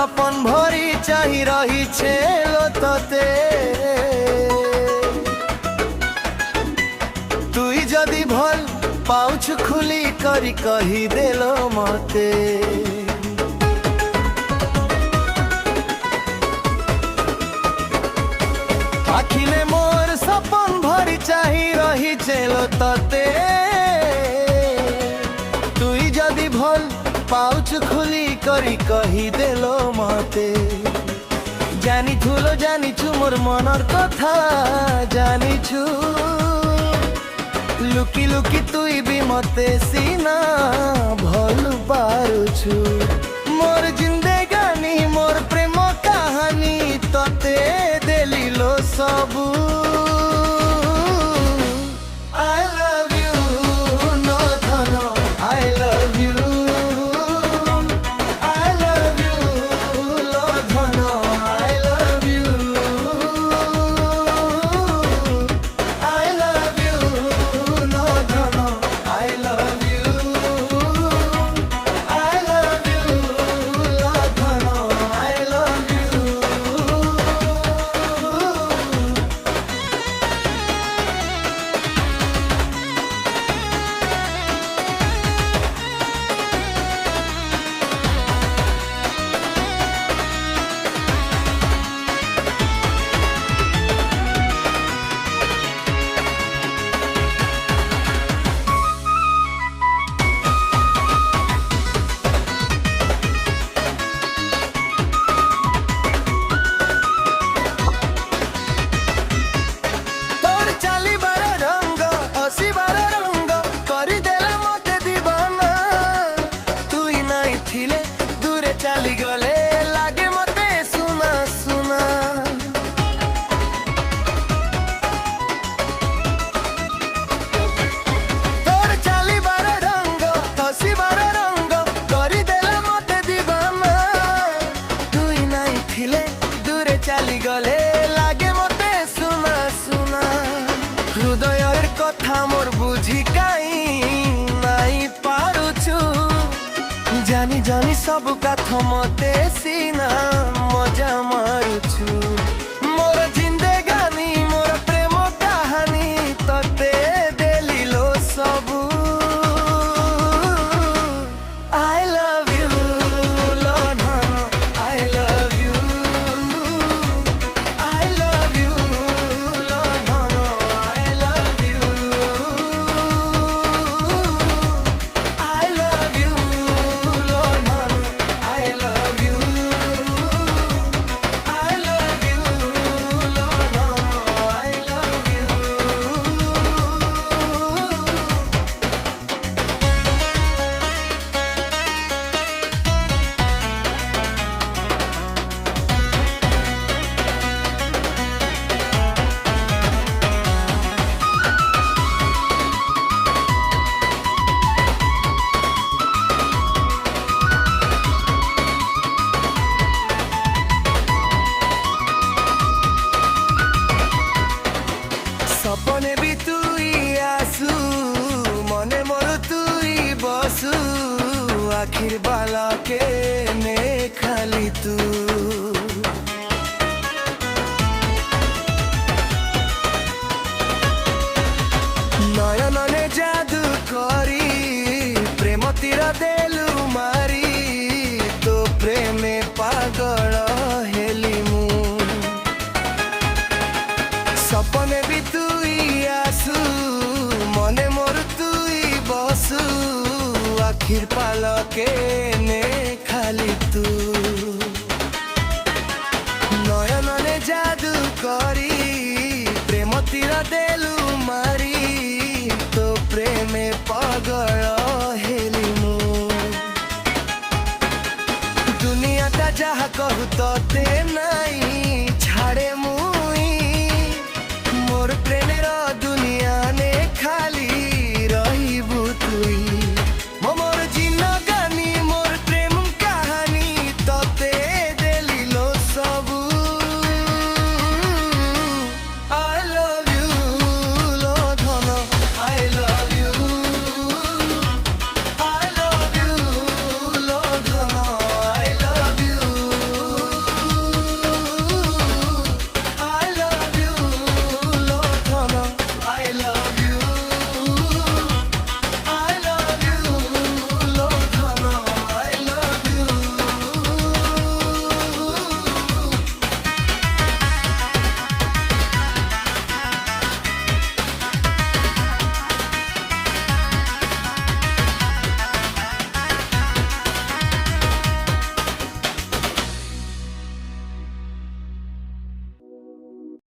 सपन भरी चाही रही तते तुई जदि भल पाउछ खुली करी कही देलो मते आखिले मोर सपन भरी चाही रही तते तुई जदि भल पाउछ खुली करी कही देलो मते जानिछु मोर मनर कथा जानिछु लुकी लुकी तुई भी मते सीना भल पारुछु मोर जिंदगानी मोर प्रेम कहानी तते देलिलो सबू चली गले लागे मते सुना सुना तोर चाली बार रंग हसी बार रंग करी देला मते दीवाना तुई नहीं थिले दूरे चली गले लागे मते सुना सुना हृदयर कथा मोर बुझी काई नहीं पारुछु जानी जानी सब कथा मते सीना मजा मारुछु मोर जिंदगानी मोर प्रेम कहानी तते देलिलो सबू I love you Lord I love you I love you Lord I love you I love you सपने भी तुई आसू मने मोर तुई बसू आखिर बाला के ने खाली तू नयनने जादू करी प्रेम तीर देलु मारी तो प्रेमे पागल हेली मु सपने भी तुई आसू मने मोर तुई बसू आखिर पालके ने खाली तू नयनने जादू करी प्रेम तीर देलु मारी तो प्रेमे पागल हेली मु दुनिया ता जहा कहू तते नहीं